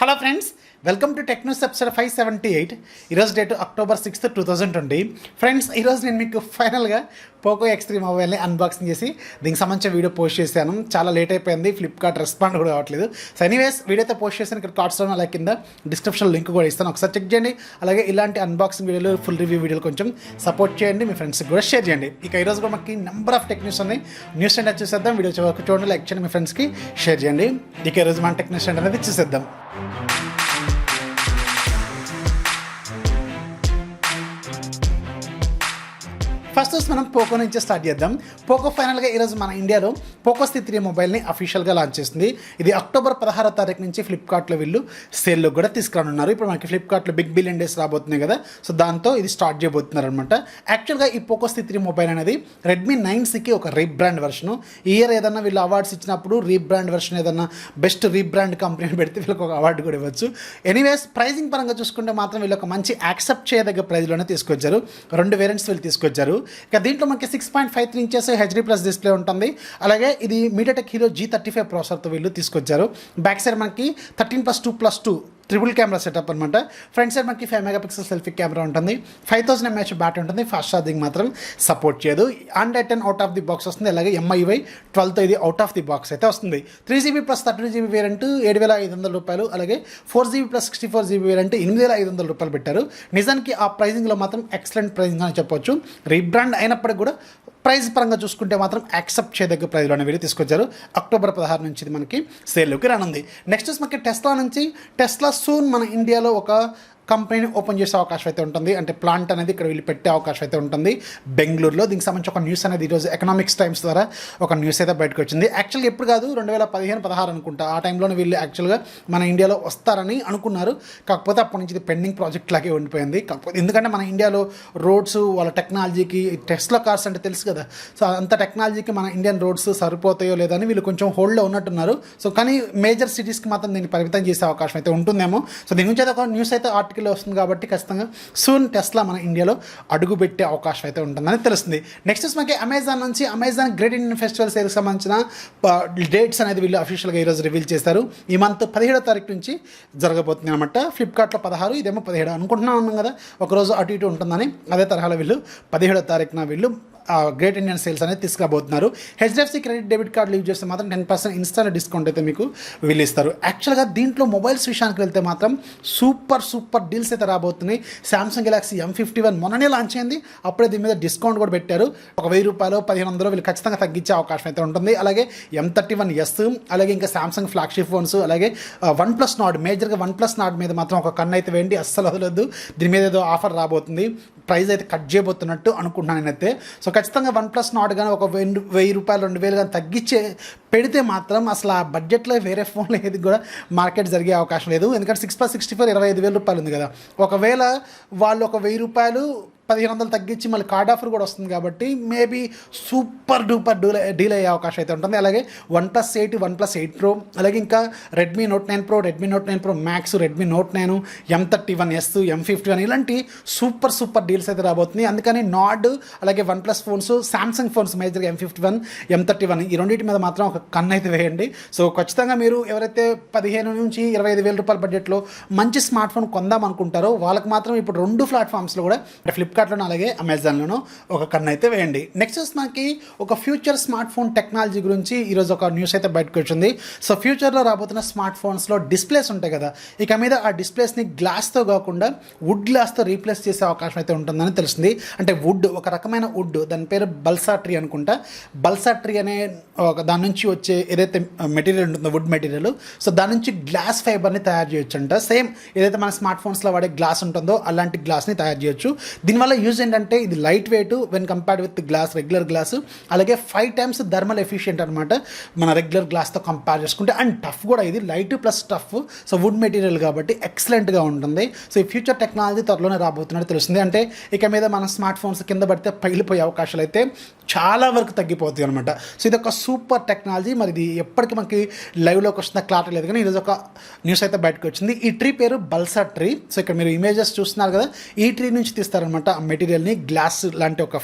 Hello friends, welcome to TechFacts 578. ఈరోజు date October 6th 2020. Friends, ఈరోజు నేను మీకు ఫైనల్గా POCO X3 మొబైల్ని అన్బాక్సింగ్ చేసి దీనికి సంబంధించిన వీడియో పోస్ట్ చేశాను. చాలా లేట్ అయిపోయింది, ఫ్లిప్కార్ట్ రెస్పాండ్ కూడా కావట్లేదు. సో ఎనీవేస్, వీడియో అయితే పోస్ట్ చేశాను. ఇక్కడ కార్డ్స్లో అలాగే కింద డిస్క్రిప్షన్ లింక్ కూడా ఇస్తాను, ఒకసారి చెక్ చేయండి. అలాగే ఇలాంటి అన్బాక్సింగ్ వీడియోలు, ఫుల్ రివ్యూ వీడియోలు కొంచెం సపోర్ట్ చేయండి, మీ ఫ్రెండ్స్కి కూడా షేర్ చేయండి. ఇక ఈరోజు కూడా మనకి నెంబర్ ఆఫ్ టెక్ న్యూస్ ఉన్నాయి. న్యూస్ అంటే చూసేద్దాం. వీడియో చూడండి, లైక్ చేయండి, మీ ఫ్రెండ్స్కి షేర్ చేయండి. ఇక ఈరోజు మన టెక్ న్యూస్ అనేది చూసేద్దాం. ఫస్ట్ మనం పోకో నుంచి స్టార్ట్ చేద్దాం. పోకో ఫైనల్గా ఈరోజు మన ఇండియాలో పోకో C3 మొబైల్ని అఫీషియల్గా లాంచ్ చేస్తుంది. ఇది October 16వ తారీఖు నుంచి ఫ్లిప్కార్ట్లో వీళ్ళు సేల్లో కూడా తీసుకురానున్నారు. ఇప్పుడు మనకి ఫ్లిప్కార్ట్లో బిగ్ బిలియన్ డేస్ రాబోతున్నాయి కదా, సో దాంతో ఇది స్టార్ట్ చేయబోతున్నారు అనమాట. యాక్చువల్గా ఈ పోకో C3 మొబైల్ అనేది Redmi 9Cకి ఒక రీబ్రాండ్ వెర్షను. ఈ ఇయర్ ఏదన్నా వీళ్ళు అవార్డ్స్ ఇచ్చినప్పుడు రీబ్రాండ్ వెర్షన్ ఏదన్నా బెస్ట్ రీబ్రాండ్ కంపెనీ పెడితే వీళ్ళకి ఒక అవార్డు కూడా ఇవ్వచ్చు. ఎనీవేస్, ప్రైజింగ్ పరంగా చూసుకుంటే మాత్రం వీళ్ళు ఒక మంచి యాక్సెప్ట్ చేయదగ్గ ప్రైజ్లోనే తీసుకొచ్చారు. 2 వేరియంట్స్ వీళ్ళు తీసుకొచ్చారు. ఇక దీంట్లో మనకి 6.53 ఇంచెస్ HD+ డిస్ప్లే ఉంటుంది. అలాగే ఇది MediaTek Helio G35 ప్రాసెసర్తో వీళ్ళు తీసుకొచ్చారు. బ్యాక్ సైడ్ మనకి 13+2+2 ట్రిపుల్ కెమెరా సెటప్ అనమాట. ఫ్రంట్ సైడ్ మనకి 5 మెగాపిక్సెల్ సెల్ఫీ కెమెరా ఉంటుంది. 5000 mAh బ్యాటరీ ఉంటుంది. ఫాస్ట్ ఛార్జింగ్ మాత్రం సపోర్ట్ చేయదు. 110 అవుట్ ఆఫ్ ది బాక్స్ వస్తుంది. అలాగే MIUI 12తో ఇది అవుట్ ఆఫ్ ది బాక్స్ అయితే వస్తుంది. 3GB + 32GB వేరియంట్ 7,500 రూపాయలు. అలాగే 4GB + 64GB వేరియంట్ 8,500 రూపాయలు పెట్టారు. నిజానికి ఆ ప్రైజింగ్లో మాత్రం ఎక్సలెంట్ ప్రైజింగ్ అని చెప్పొచ్చు. రీబ్రాండ్ అయినప్పటికీ కూడా ప్రైస్ పరంగా చూసుకుంటే మాత్రం యాక్సెప్ట్ చేయదగ్గ ప్రైజ్లోనే వీళ్ళు తీసుకొచ్చారు. October 16 నుంచి ఇది మనకి సేల్లోకి రానుంది. నెక్స్ట్ మనకి టెస్లా నుంచి సూన్ మన ఇండియాలో ఒక కంపెనీని ఓపెన్ చేసే అవకాశం అయితే ఉంటుంది. అంటే ప్లాంట్ అనేది ఇక్కడ వీళ్ళు పెట్టే అవకాశం అయితే ఉంటుంది బెంగళూరులో. దీనికి సంబంధించి ఒక న్యూస్ అనేది ఈరోజు ఎకనామిక్స్ టైమ్స్ ద్వారా ఒక న్యూస్ అయితే బయటకు వచ్చింది. యాక్చువల్గా ఎప్పుడు కాదు, 2015-16 అనుకుంటా, ఆ టైంలోనే వీళ్ళు యాక్చువల్గా మన ఇండియాలో వస్తారని అనుకున్నారు. కాకపోతే అప్పటి నుంచి ఇది పెండింగ్ ప్రాజెక్ట్ లాగే ఉండిపోయింది. కాకపోతే ఎందుకంటే మన ఇండియాలో రోడ్స్ వాళ్ళ టెక్నాలజీకి, టెస్లా కార్స్ అంటే తెలుసు కదా, సో అంత టెక్నాలజీకి మన ఇండియన్ రోడ్స్ సరిపోతాయో లేదని వీళ్ళు కొంచెం హోల్డ్లో ఉన్నట్టున్నారు. సో కానీ మేజర్ సిటీస్కి మాత్రం దీన్ని పరిమితం చేసే అవకాశం అయితే ఉంటుందేమో. సో దీని నుంచి అయితే ఒక న్యూస్ అయితే ఆర్టికల్ వస్తుంది కాబట్టి ఖచ్చితంగా సూన్ టెస్లా మన ఇండియాలో అడుగు పెట్టే అవకాశం అయితే ఉంటుందని తెలుస్తుంది. నెక్స్ట్ మనకి అమెజాన్ నుంచి అమెజాన్ గ్రేట్ ఇండియన్ ఫెస్టివల్ సేల్కి సంబంధించిన డేట్స్ అనేది వీళ్ళు అఫీషియల్గా ఈరోజు రివీల్ చేస్తారు. ఈ మంత్ 17వ తారీఖు నుంచి జరగబోతుంది అనమాట. ఫ్లిప్కార్ట్లో 16, ఇదేమో 17 అనుకుంటున్నాం కదా, ఒకరోజు అటు ఇటు ఉంటుందని. అదే తరహాలో వీళ్ళు 17వ తారీఖున వీళ్ళు గ్రేట్ ఇండియన్ సేల్స్ అనేది తీసుకురాబోతున్నారు. HDFC credit debit card use చేస్తే మాత్రం 10% ఇన్స్టాంట్ డిస్కౌంట్ అయితే మీకు వీళ్ళు ఇస్తారు. యాక్చువల్గా దీంట్లో మొబైల్స్ విషయానికి వెళ్తే మాత్రం సూపర్ డీల్స్ అయితే రాబోతున్నాయి. Samsung Galaxy M51 మొన్ననే లాంచ్ అయింది. అప్పుడే దీని మీద డిస్కౌంట్ కూడా పెట్టారు. ఒక 1000 రూపాయలు 1500 వీళ్ళు ఖచ్చితంగా తగ్గించే అవకాశం అయితే ఉంటుంది. అలాగే M31s, అలాగే ఇంకా సామ్సంగ్ ఫ్లాగ్షిప్ ఫోన్స్, అలాగే OnePlus Nord, మేజర్గా OnePlus Nord మీద మాత్రం ఒక కన్ను అయితే వేయండి, అస్సలు వదలొద్దు. దీని మీద ఏదో ఆఫర్ రాబోతుంది, ప్రైస్ అయితే కట్ చేయబోతున్నట్టు అనుకుంటున్నాను నేనైతే. సో ఖచ్చితంగా OnePlus Nord కానీ ఒక 1000 రూపాయలు 2000 కానీ తగ్గించే పెడితే మాత్రం అసలు ఆ బడ్జెట్లో వేరే ఫోన్లో ఏది కూడా మార్కెట్ జరిగే అవకాశం లేదు. ఎందుకంటే 6+64 25,000 రూపాయలు ఉంది కదా. ఒకవేళ వాళ్ళు ఒక 1000 రూపాయలు 1500 తగ్గించి మళ్ళీ కార్డ్ ఆఫర్ కూడా వస్తుంది కాబట్టి మేబీ సూపర్ డూపర్ డీల్ అయ్యే అవకాశం అయితే ఉంటుంది. అలాగే OnePlus 8, OnePlus 8 Pro, అలాగే ఇంకా Redmi Note 9 Pro, Redmi Note 9 Pro Max, Redmi Note 9, M31s, M51 ఇలాంటి సూపర్ డీల్స్ అయితే రాబోతుంది. అందుకని నాడ్ అలాగే OnePlus ఫోన్స్, సామ్సంగ్ ఫోన్స్ మేజర్గా M51, M31 ఈ రెండింటి మీద మాత్రం ఒక కన్ను అయితే వేయండి. సో ఖచ్చితంగా మీరు ఎవరైతే 15 నుంచి 25,000 రూపాయల బడ్జెట్లో మంచి స్మార్ట్ ఫోన్ కొందాం అనుకుంటారో వాళ్ళకి మాత్రం ఇప్పుడు 2 ప్లాట్ఫామ్స్లో కూడా ఫ్లిప్కార్ట్లోనూ అలాగే అమెజాన్లోనూ ఒక కన్ను అయితే వేయండి. నెక్స్ట్ మనకి ఒక ఫ్యూచర్ స్మార్ట్ ఫోన్ టెక్నాలజీ గురించి ఈరోజు ఒక న్యూస్ అయితే బయటకు వచ్చింది. సో ఫ్యూచర్లో రాబోతున్న స్మార్ట్ ఫోన్స్లో డిస్ప్లేస్ ఉంటాయి కదా, ఇక మీద ఆ డిస్ప్లేస్ని గ్లాస్తో కాకుండా వుడ్ గ్లాస్తో రీప్లేస్ చేసే అవకాశం అయితే ఉంటుందని తెలిసింది. అంటే వుడ్, ఒక రకమైన వుడ్, దాని పేరు బల్సా ట్రీ అనుకుంటా. బల్సా ట్రీ అనే దాని నుంచి వచ్చే ఏదైతే మెటీరియల్ ఉంటుందో వుడ్ మెటీరియల్, సో దాని నుంచి గ్లాస్ ఫైబర్ని తయారు చేయొచ్చు అంట. సేమ్ ఏదైతే మన స్మార్ట్ ఫోన్స్లో వాడే గ్లాస్ ఉంటుందో అలాంటి గ్లాస్ని తయారు చేయొచ్చు. దీనివల్ల యూజ్ ఏంటంటే ఇది light weight when compared with glass, regular glass. అలాగే 5 times థర్మల్ ఎఫిషియంట్ అనమాట మన రెగ్యులర్ గ్లాస్తో కంపేర్ చేసుకుంటే. అండ్ టఫ్ కూడా, ఇది light plus tough. So wood material కాబట్టి ఎక్సలెంట్గా ఉంటుంది. సో ఈ ఫ్యూచర్ టెక్నాలజీ త్వరలోనే రాబోతున్నట్టు తెలుస్తుంది. అంటే ఇక మీద మన స్మార్ట్ ఫోన్స్ కింద పడితే పగిలిపోయే అవకాశాలు అయితే చాలా వరకు తగ్గిపోతాయి అనమాట. సో ఇది ఒక సూపర్ టెక్నాలజీ. మరి ఇది ఎప్పటికీ మనకి లైవ్లోకి వస్తుందా క్లారిటీ లేదు, కానీ ఈరోజు ఒక న్యూస్ అయితే బయటకు వచ్చింది. ఈ ట్రీ పేరు బల్సా ట్రీ. సో ఇక్కడ మీరు ఇమేజెస్ చూస్తున్నారు కదా, ఈ ట్రీ నుంచి తీస్తారనమాట. ఆ మెటీరియల్ని గ్లాస్ లాంటి ఒక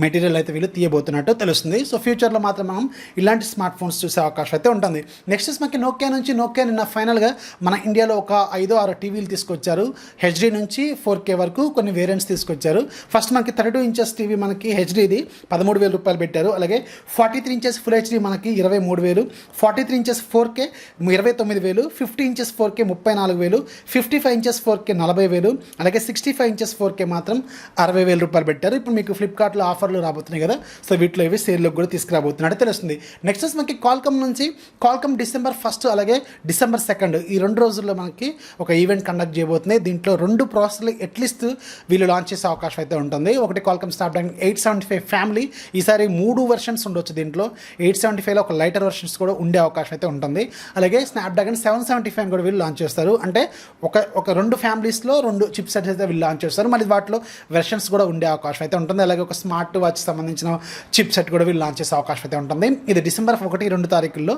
మెటీరియల్ అయితే వీళ్ళు తీయబోతున్నట్టు తెలుస్తుంది. సో ఫ్యూచర్లో మాత్రం మనం ఇలాంటి స్మార్ట్ ఫోన్స్ చూసే అవకాశం అయితే ఉంటుంది. నెక్స్ట్ మనకి నోకియా నిన్న ఫైనల్గా మన ఇండియాలో ఒక 5-6 టీవీలు తీసుకొచ్చారు. హెచ్డి నుంచి 4K వరకు కొన్ని వేరియంట్స్ తీసుకొచ్చారు. ఫస్ట్ మనకి 32 ఇంచెస్ టీవీ మనకి హెచ్డిది 13,000 రూపాయలు పెట్టారు. అలాగే 43 ఇంచెస్ ఫుల్ హెచ్డి మనకి 23,000, 43 inches 4K 29,000, 50 inches 4K 34,000, 55 inches 4K 40,000, అలాగే 65 ఇంచెస్ 4K మాత్రం 60,000 రూపాయలు పెట్టారు. ఇప్పుడు మీకు ఫ్లిప్కార్ట్లో ఆఫర్లు రాబోతున్నాయి కదా, సో వీటిలో ఇవి సేల్లోకి కూడా తీసుకురాబోతున్నట్టు తెలుస్తుంది. నెక్స్ట్ మనకి కాల్కమ్ December 1 అలాగే December 2 ఈ 2 రోజుల్లో మనకి ఒక ఈవెంట్ కండక్ట్ చేయబోతుంది. దీంట్లో 2 ప్రాసెసర్లు అట్లీస్ట్ వీళ్ళు లాంచ్ చేసే అవకాశం అయితే ఉంటుంది. ఒకటి కాల్కమ్ స్నాప్డ్రాగన్ 875 ఫ్యామిలీ, ఈసారి 3 వెర్షన్స్ ఉండొచ్చు. దీంట్లో 875లో ఒక లైటర్ వెర్షన్స్ కూడా ఉండే అవకాశం అయితే ఉంటుంది. అలాగే స్నాప్డ్రాగన్ 775 కూడా వీళ్ళు లాంచ్ చేస్తారు. అంటే ఒక 2 ఫ్యామిలీస్లో 2 చిప్ సెట్స్ అయితే వీళ్ళు లాంచ్ చేస్తారు. మళ్ళీ వాటిలో వెర్షన్స్ కూడా ఉండే అవకాశం అయితే ఉంటుంది. అలాగే ఒక స్మార్ట్ వాచ్ సంబంధించిన చిప్ సెట్ కూడా వీళ్ళు లాంచ్ చేసే అవకాశం అయితే ఉంటుంది. ఇది December 1-2 తారీఖుల్లో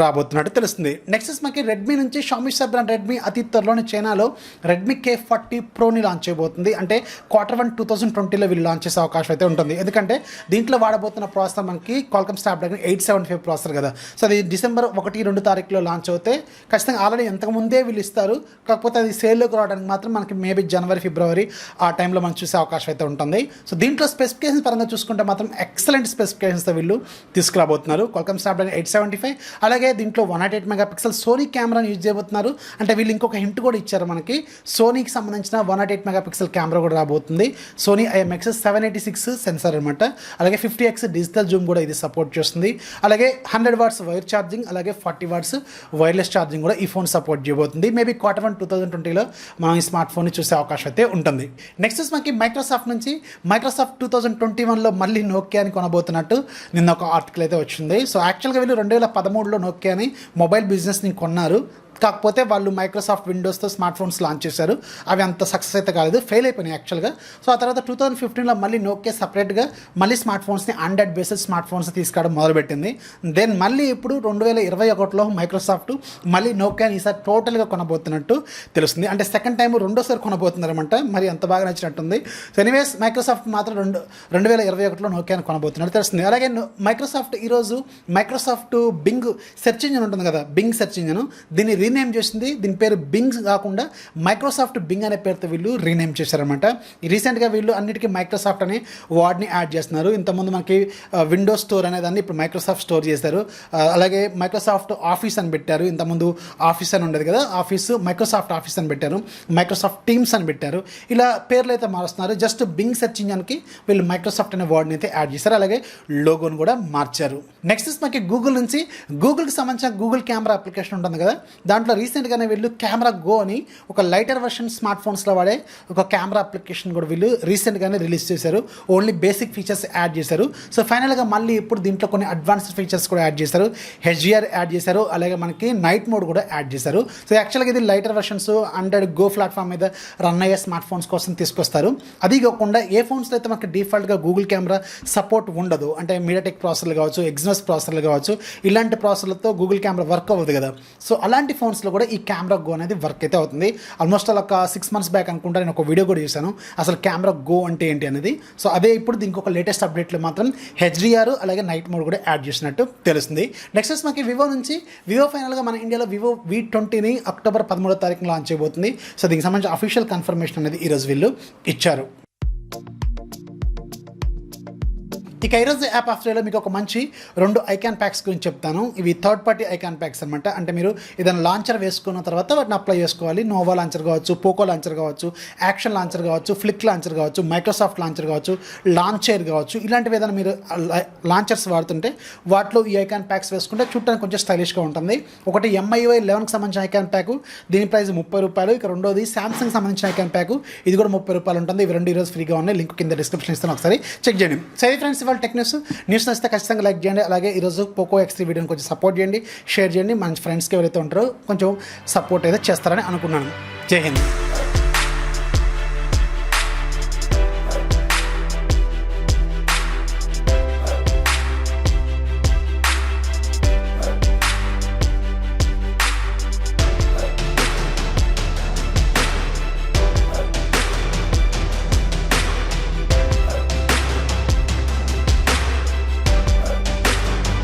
రాబోతున్నట్టు తెలుస్తుంది. నెక్స్ట్ మనకి రెడ్మీ నుంచి షామీ బ్రాండ్ రెడ్మీ అతి త్వరలోని చైనాలో Redmi K40 ప్రోని లాంచ్ చేయబోతుంది. అంటే Q1 2020లో వీళ్ళు లాంచ్ చేసే అవకాశం అయితే ఉంటుంది. ఎందుకంటే దీంట్లో వాడబోతున్న ప్రాసెసర్ మనకి కాల్కమ్ స్నాప్డ్రాగన్ 875 ప్రాసెసర్ కదా, సో అది December 1-2 తారీఖులో లాంచ్ అవుతే ఖచ్చితంగా ఆల్రెడీ ఎంతకుముందే వీళ్ళు ఇస్తారు. కాకపోతే అది సేల్లోకి రావడానికి మాత్రం మనకి మేబీ జనవరి ఫిబ్రవరి ఆ టైంలో మనం చూసే అవకాశం అయితే ఉంటుంది. సో దీంట్లో స్పెసిఫికేషన్స్ పరంగా చూసుకుంటే మాత్రం ఎక్సలెంట్ స్పెసిఫికేషన్స్తో వీళ్ళు తీసుకురాబోతున్నారు. కాల్కమ్ స్నాప్డ్రాగన్ 875 అలాగే దీంట్లో 108 మెగాపిక్సెల్ సోనీ కెమెరాని యూజ్ చేయబోతున్నారు. అంటే వీళ్ళు ఇంకొక హింట్ కూడా ఇచ్చారు, మనకి సోనీకి సంబంధించిన 108 మెగాపిక్సెల్ కెమెరా కూడా రాబోతుంది. సోనీ IMX 786 సెన్సార్ అనమాట. అలాగే 50x డిజిటల్ జూమ్ కూడా ఇది సపోర్ట్ చేస్తుంది. అలాగే 100 వాట్స్ వైర్ ఛార్జింగ్, అలాగే 40 వాట్స్ వైర్లెస్ ఛార్జింగ్ కూడా ఈ ఫోన్ సపోర్ట్ చేయబోతుంది. మేబీ Q1 2020లో మనం ఈ స్మార్ట్ ఫోన్ని చూసే అవకాశం అయితే ఉంటుంది. నెక్స్ట్ మనకి మైక్రోసాఫ్ట్ 2021లో మళ్ళీ నోకియాని కొనబోతున్నట్టు నిన్న ఒక ఆర్టికల్ అయితే వచ్చింది. సో యాక్చువల్గా వీళ్ళు 2013లో నోకియాని మొబైల్ బిజినెస్ని కొన్నారు. కాకపోతే వాళ్ళు మైక్రోసాఫ్ట్ విండోస్తో స్మార్ట్ ఫోన్స్ లాంచ్ చేశారు. అవి అంత సక్సెస్ అయితే కాలేదు, ఫెయిల్ అయిపోయినాయి యాక్చువల్గా. సో ఆ తర్వాత 2015లో మళ్ళీ నోకియా సపరేట్గా మళ్ళీ స్మార్ట్ ఫోన్స్ని ఆండ్రాయిడ్ బేస్డ్ స్మార్ట్ ఫోన్స్ తీసుకురావడం మొదలుపెట్టింది. దెన్ మళ్ళీ ఇప్పుడు 2021లో మైక్రోసాఫ్ట్ మళ్ళీ నోకియాని ఈసారి టోటల్గా కొనబోతున్నట్టు తెలుస్తుంది. అంటే సెకండ్ టైం రెండోసారి కొనబోతున్నారన్నమాట. మరి అంత బాగా నచ్చినట్టుంది. సో ఎనీవేస్ మైక్రోసాఫ్ట్ మాత్రం 2021లో నోకియాని కొనబోతున్నట్టు తెలుస్తుంది. అలాగే మైక్రోసాఫ్ట్ ఈరోజు మైక్రోసాఫ్ట్ బింగ్ సెర్చ్ ఇంజిన్ ఉంటుంది కదా, బింగ్ సెర్చ్ ఇంజిన్, దీన్ని రీనేమ్ చేసింది. దీని పేరు బింగ్ కాకుండా మైక్రోసాఫ్ట్ బింగ్ అనే పేరుతో వీళ్ళు రీనేమ్ చేశారనమాట. రీసెంట్గా వీళ్ళు అన్నిటికీ మైక్రోసాఫ్ట్ అనే వర్డ్ని యాడ్ చేస్తున్నారు. ఇంతకుముందు మనకి విండోస్ స్టోర్ అనే దాన్ని ఇప్పుడు మైక్రోసాఫ్ట్ స్టోర్ చేశారు. అలాగే మైక్రోసాఫ్ట్ ఆఫీస్ అని పెట్టారు. ఇంతకుముందు ఆఫీస్ అని ఉండేది కదా, మైక్రోసాఫ్ట్ ఆఫీస్ అని పెట్టారు. మైక్రోసాఫ్ట్ టీమ్స్ అని పెట్టారు. ఇలా పేర్లు అయితే మారుస్తున్నారు. జస్ట్ బింగ్ సెర్చ్ ఇంజిన్కి వీళ్ళు మైక్రోసాఫ్ట్ అనే వర్డ్ని అయితే యాడ్ చేశారు. అలాగే లోగోను కూడా మార్చారు. నెక్స్ట్ మనకి గూగుల్కి సంబంధించిన గూగుల్ కెమెరా అప్లికేషన్ ఉంటుంది కదా, దాంట్లో రీసెంట్గానే వీళ్ళు కెమెరా గో అని ఒక లైటర్ వర్షన్ స్మార్ట్ ఫోన్స్లో వాడే ఒక కెమెరా అప్లికేషన్ కూడా వీళ్ళు రీసెంట్గానే రిలీజ్ చేశారు. ఓన్లీ బేసిక్ ఫీచర్స్ యాడ్ చేశారు. సో ఫైనల్గా మళ్ళీ ఇప్పుడు దీంట్లో కొన్ని అడ్వాన్స్డ్ ఫీచర్స్ కూడా యాడ్ చేశారు. HDR యాడ్ చేశారు. అలాగే మనకి నైట్ మోడ్ కూడా యాడ్ చేశారు. సో యాక్చువల్గా ఇది lighter versions under go platform మీద రన్ అయ్యే స్మార్ట్ ఫోన్స్ కోసం తీసుకొస్తారు. అది కాకుండా ఏ ఫోన్స్లో అయితే మనకి డిఫాల్ట్గా గూగుల్ కెమెరా సపోర్ట్ ఉండదు, అంటే మీడియాటెక్ ప్రాసెసర్లు కావచ్చు, ఎగ్జినోస్ ప్రాసెసర్లు కావచ్చు, ఇలాంటి ప్రాసెసర్లతో గూగుల్ కెమెరా వర్క్ అవ్వదు కదా. సో అలాంటి ఫోన్స్లో కూడా ఈ కెమెరా గో అనేది వర్క్ అయితే అవుతుంది. ఆల్మోస్ట్ అలా ఒక 6 months బ్యాక్ అనుకుంటా నేను ఒక వీడియో కూడా చేశాను అసలు కెమెరా గో అంటే ఏంటి అనేది. సో అదే ఇప్పుడు దీనికి ఒక లేటెస్ట్ అప్డేట్లో మాత్రం HDR అలాగే నైట్ మోడ్ కూడా యాడ్ చేసినట్టు తెలుస్తుంది. నెక్స్ట్ మనకి వివో ఫైనల్గా మన ఇండియాలో వివో V20ని October 13 లాంచ్ చేయబోతుంది. సో దీనికి సంబంధించిన అఫీషియల్ కన్ఫర్మేషన్ అనేది ఈరోజు వీళ్ళు ఇచ్చారు. ఇక ఈరోజు యాప్ ఆఫ్టర్లో మీకు ఒక మంచి 2 ఐకాన్ ప్యాక్స్ గురించి చెప్తాను. ఇవి థర్డ్ పార్టీ ఐకాన్ ప్యాక్స్ అనమాట. అంటే మీరు ఏదైనా లాంచర్ వేసుకున్న తర్వాత వాటిని అప్లై చేసుకోవాలి. నోవా లాంచర్ కావచ్చు, పోకో లాంచర్ కావచ్చు, యాక్షన్ లాంచర్ కావచ్చు, ఫ్లిక్ లాంచర్ కావచ్చు, మైక్రోసాఫ్ట్ లాంచర్ కావచ్చు, లాంచర్ కావచ్చు, ఇలాంటివి ఏదైనా మీరు లాంచర్స్ వాడుతుంటే వాటిలో ఈ ఐకాన్ ప్యాక్స్ వేసుకుంటే చూడటానికి కొంచెం స్టైలిష్గా ఉంటుంది. ఒకటి MIUI 11కి సంబంధించిన ఐకాన్ ప్యాకు, దీని ప్రైస్ 30 రూపాయలు. ఇక రెండోది శాంసంగ్ సంబంధించిన ఐకాన్ ప్యాకు, ఇది కూడా 30 రూపాయలు ఉంటుంది. ఇవి 2 ఈరోజు ఫ్రీగా ఉన్నాయి. లింక్ కింద డిస్క్రిప్షన్ ఇస్తాను, ఒకసారి చెక్ చేయండి. సరే ఫ్రెండ్స్, టెక్ న్యూస్ నచ్చితే ఖచ్చితంగా లైక్ చేయండి. అలాగే ఈరోజు POCO X3 వీడియోని కొంచెం సపోర్ట్ చేయండి, షేర్ చేయండి. మన ఫ్రెండ్స్కి ఎవరైతే ఉంటారో కొంచెం సపోర్ట్ అయితే చేస్తారని అనుకున్నాను. జై హింద్.